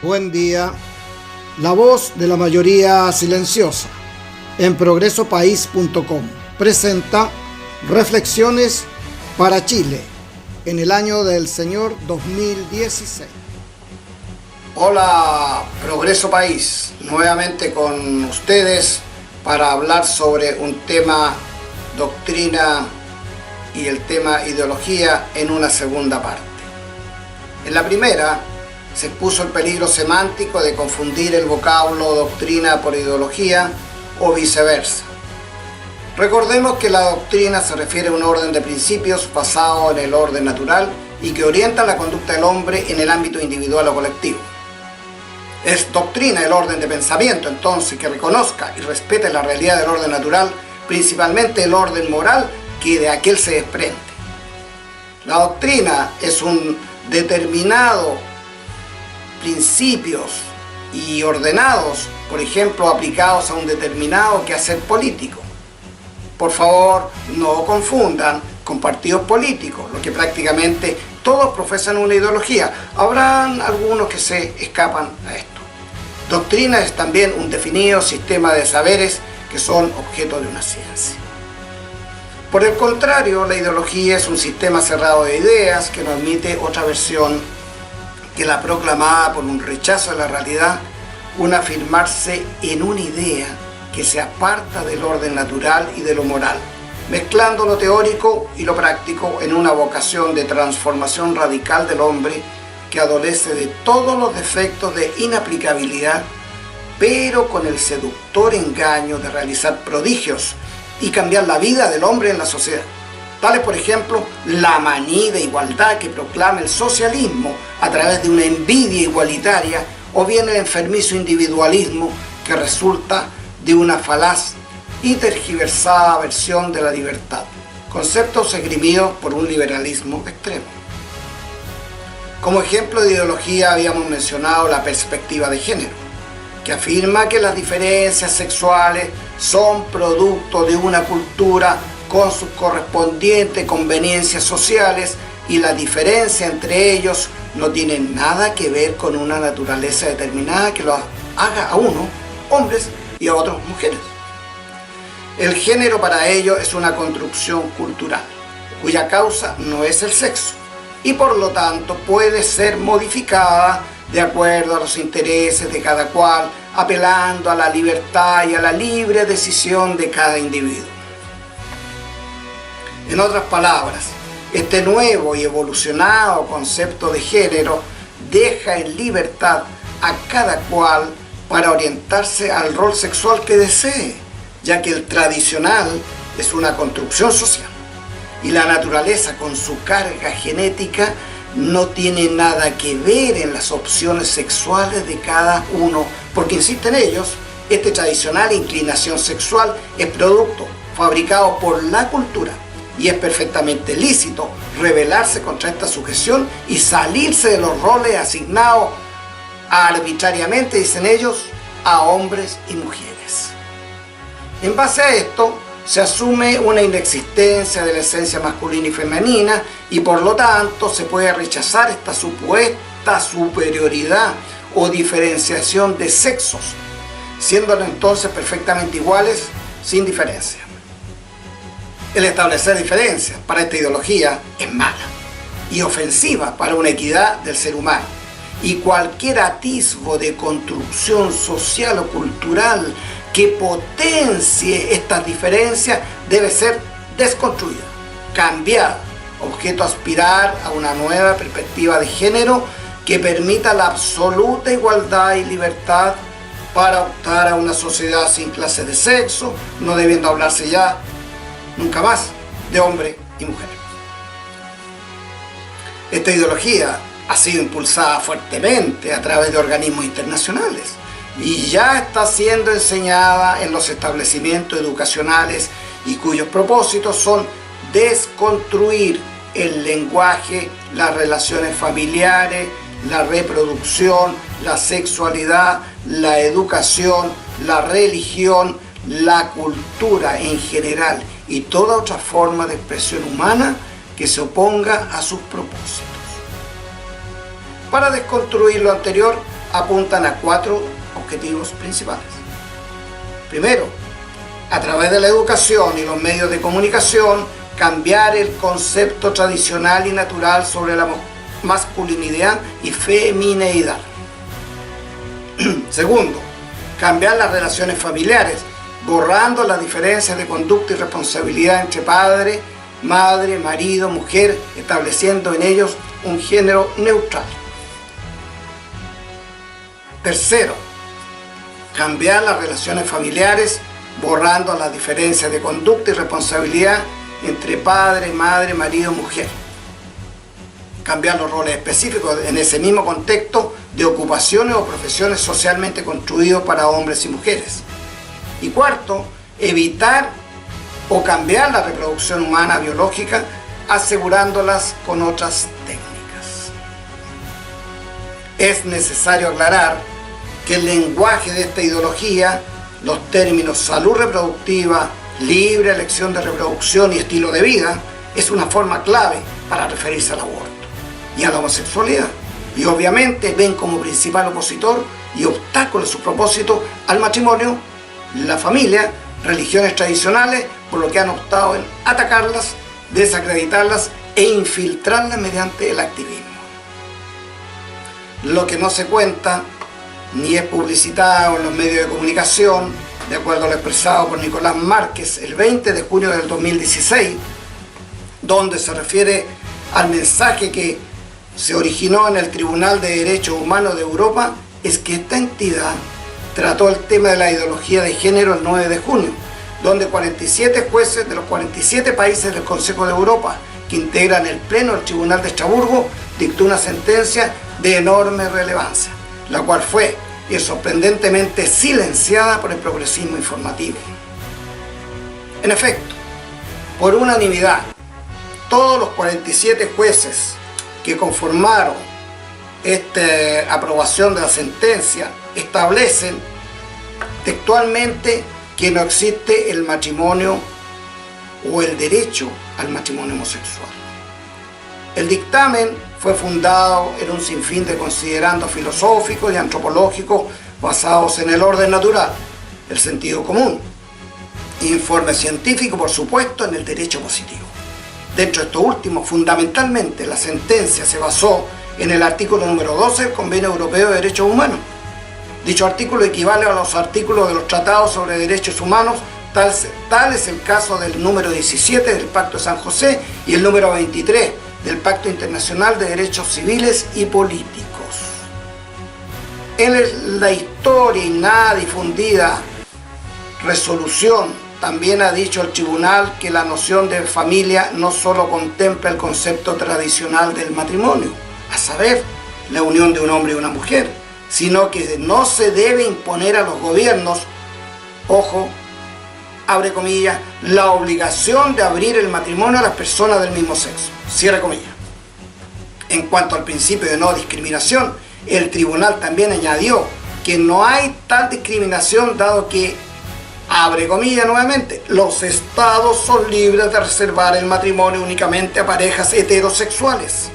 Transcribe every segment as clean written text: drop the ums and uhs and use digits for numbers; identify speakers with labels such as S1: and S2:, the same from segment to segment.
S1: Buen día. La voz de la mayoría silenciosa en progresopaís.com presenta Reflexiones para Chile en el año del Señor 2016.
S2: Hola, Progreso País, nuevamente con ustedes para hablar sobre un tema doctrina y el tema ideología en una segunda parte. En la primera se expuso el peligro semántico de confundir el vocablo doctrina por ideología o viceversa. Recordemos que la doctrina se refiere a un orden de principios basado en el orden natural y que orienta la conducta del hombre en el ámbito individual o colectivo. Es doctrina el orden de pensamiento, entonces, que reconozca y respete la realidad del orden natural, principalmente el orden moral que de aquel se desprende. La doctrina es un determinado principios y ordenados, por ejemplo, aplicados a un determinado quehacer político. Por favor, no confundan con partidos políticos, lo que prácticamente todos profesan una ideología. Habrán algunos que se escapan a esto. Doctrina es también un definido sistema de saberes que son objeto de una ciencia. Por el contrario, la ideología es un sistema cerrado de ideas que no admite otra versión que la proclamada por un rechazo de la realidad, un afirmarse en una idea que se aparta del orden natural y de lo moral, mezclando lo teórico y lo práctico en una vocación de transformación radical del hombre que adolece de todos los defectos de inaplicabilidad, pero con el seductor engaño de realizar prodigios y cambiar la vida del hombre en la sociedad. Tales, por ejemplo, la manía de igualdad que proclama el socialismo a través de una envidia igualitaria, o bien el enfermizo individualismo que resulta de una falaz y tergiversada versión de la libertad, conceptos esgrimidos por un liberalismo extremo. Como ejemplo de ideología habíamos mencionado la perspectiva de género, que afirma que las diferencias sexuales son producto de una cultura con sus correspondientes conveniencias sociales y la diferencia entre ellos no tiene nada que ver con una naturaleza determinada que lo haga a uno hombres y a otros mujeres. El género para ello es una construcción cultural, cuya causa no es el sexo, y por lo tanto puede ser modificada de acuerdo a los intereses de cada cual, apelando a la libertad y a la libre decisión de cada individuo. En otras palabras, este nuevo y evolucionado concepto de género deja en libertad a cada cual para orientarse al rol sexual que desee, ya que el tradicional es una construcción social y la naturaleza con su carga genética no tiene nada que ver en las opciones sexuales de cada uno, porque insisten ellos, esta tradicional inclinación sexual es producto fabricado por la cultura y es perfectamente lícito rebelarse contra esta sujeción y salirse de los roles asignados arbitrariamente, dicen ellos, a hombres y mujeres. En base a esto, se asume una inexistencia de la esencia masculina y femenina y por lo tanto se puede rechazar esta supuesta superioridad o diferenciación de sexos, siendo entonces perfectamente iguales sin diferencia. El establecer diferencias para esta ideología es mala y ofensiva para una equidad del ser humano, y cualquier atisbo de construcción social o cultural que potencie estas diferencias debe ser desconstruida, cambiada, objeto a aspirar a una nueva perspectiva de género que permita la absoluta igualdad y libertad para optar a una sociedad sin clases de sexo, no debiendo hablarse ya nunca más de hombre y mujer. Esta ideología ha sido impulsada fuertemente a través de organismos internacionales y ya está siendo enseñada en los establecimientos educacionales y cuyos propósitos son desconstruir el lenguaje, las relaciones familiares, la reproducción, la sexualidad, la educación, la religión, la cultura en general y toda otra forma de expresión humana que se oponga a sus propósitos. Para desconstruir lo anterior, apuntan a 4 objetivos principales. Primero, a través de la educación y los medios de comunicación, cambiar el concepto tradicional y natural sobre la masculinidad y femineidad. Segundo, cambiar las relaciones familiares, borrando las diferencias de conducta y responsabilidad entre padre, madre, marido, mujer, estableciendo en ellos un género neutral. Tercero, cambiar las relaciones familiares, borrando las diferencias de conducta y responsabilidad entre padre, madre, marido, mujer. Cambiar los roles específicos en ese mismo contexto de ocupaciones o profesiones socialmente construidos para hombres y mujeres. Y cuarto, evitar o cambiar la reproducción humana biológica, asegurándolas con otras técnicas. Es necesario aclarar que el lenguaje de esta ideología, los términos salud reproductiva, libre elección de reproducción y estilo de vida, es una forma clave para referirse al aborto y a la homosexualidad. Y obviamente ven como principal opositor y obstáculo a su propósito al matrimonio, la familia, religiones tradicionales, por lo que han optado en atacarlas, desacreditarlas e infiltrarlas mediante el activismo. Lo que no se cuenta ni es publicitado en los medios de comunicación, de acuerdo a lo expresado por Nicolás Márquez el 20 de junio del 2016, donde se refiere al mensaje que se originó en el Tribunal de Derechos Humanos de Europa, es que esta entidad trató el tema de la ideología de género el 9 de junio, donde 47 jueces de los 47 países del Consejo de Europa, que integran el Pleno del Tribunal de Estrasburgo, dictó una sentencia de enorme relevancia, la cual fue sorprendentemente silenciada por el progresismo informativo. En efecto, por unanimidad, todos los 47 jueces que conformaron esta aprobación de la sentencia establecen textualmente que no existe el matrimonio o el derecho al matrimonio homosexual. El dictamen fue fundado en un sinfín de considerandos filosóficos y antropológicos basados en el orden natural, el sentido común, informe científico, por supuesto, en el derecho positivo. Dentro de esto último, fundamentalmente, la sentencia se basó en el artículo número 12 del Convenio Europeo de Derechos Humanos. Dicho artículo equivale a los artículos de los tratados sobre derechos humanos, tal es el caso del número 17 del Pacto de San José y el número 23 del Pacto Internacional de Derechos Civiles y Políticos. En la historia y nada difundida resolución también ha dicho el tribunal que la noción de familia no solo contempla el concepto tradicional del matrimonio, a saber, la unión de un hombre y una mujer, sino que no se debe imponer a los gobiernos, ojo, abre comillas, la obligación de abrir el matrimonio a las personas del mismo sexo, cierre comillas. En cuanto al principio de no discriminación, el tribunal también añadió que no hay tal discriminación dado que, abre comillas nuevamente, los estados son libres de reservar el matrimonio únicamente a parejas heterosexuales.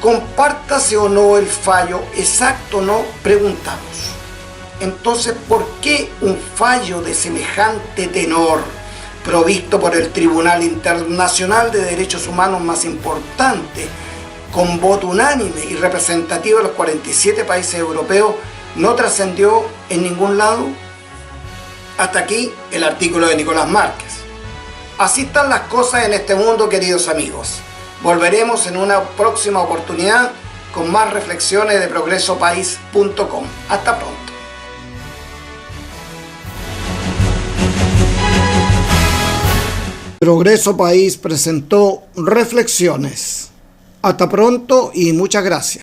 S2: Compártase o no el fallo exacto, no preguntamos. Entonces, ¿por qué un fallo de semejante tenor, provisto por el Tribunal Internacional de Derechos Humanos más importante, con voto unánime y representativo de los 47 países europeos, no trascendió en ningún lado? Hasta aquí el artículo de Nicolás Márquez. Así están las cosas en este mundo, queridos amigos. Volveremos en una próxima oportunidad con más reflexiones de progresopaís.com. Hasta pronto.
S1: Progreso País presentó Reflexiones. Hasta pronto y muchas gracias.